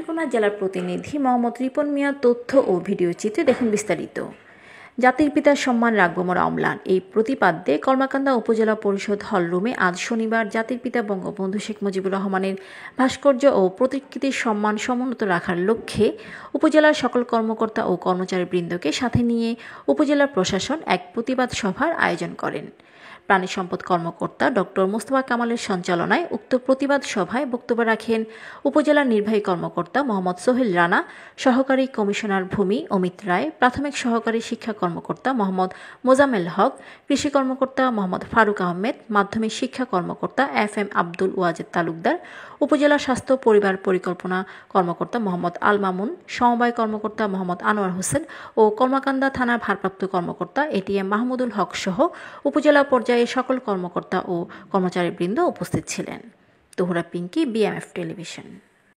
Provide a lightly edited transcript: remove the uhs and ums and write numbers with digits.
নেত্রকোনা জেলার প্রতিনিধি মোহাম্মদ রিপন মিয়া তথ্য ও ভিডিও চিত্রে দেখুন বিস্তারিত। জাতির পিতার সম্মান রাখবো মোরা অম্লান, এই প্রতিপাদ্যে কলমাকান্দা উপজেলা পরিষদ হলরুমে আজ শনিবার জাতির পিতা বঙ্গবন্ধু শেখ মুজিবুর রহমানের ভাস্কর্য ও প্রতিকৃতির সম্মান সমুন্নত রাখার লক্ষ্যে উপজেলার সকল কর্মকর্তা ও কর্মচারীবৃন্দকে সাথে নিয়ে উপজেলা প্রশাসন এক প্রতিবাদ সভার আয়োজন করেন। প্রাণী সম্পদ কর্মকর্তা ডক্টর মোস্তফা কামালের সঞ্চালনায় উক্ত প্রতিবাদ সভায় বক্তব্য রাখেন উপজেলার নির্বাহী কর্মকর্তা মোহাম্মদ সোহেল রানা, সহকারী কমিশনার ভূমি অমিত রায়, প্রাথমিক সহকারী শিক্ষা কর্মকর্তা মোহাম্মদ মোজাম্মেল হক, কৃষি কর্মকর্তা মোহাম্মদ ফারুক আহমেদ, মাধ্যমিক শিক্ষা কর্মকর্তা FM আব্দুল ওয়াজেদ তালুকদার, উপজেলা স্বাস্থ্য পরিবার পরিকল্পনা কর্মকর্তা মোহাম্মদ আল মামুন, সমবায় কর্মকর্তা মোহাম্মদ আনোয়ার হোসেন ও কলমাকান্দা থানার ভারপ্রাপ্ত কর্মকর্তা ATM মাহমুদুল হক সহ উপজেলা পর্যায়ে সকল কর্মকর্তা ও কর্মচারীবৃন্দ উপস্থিত ছিলেন। তোহরা পিঙ্কি, BMF টেলিভিশন।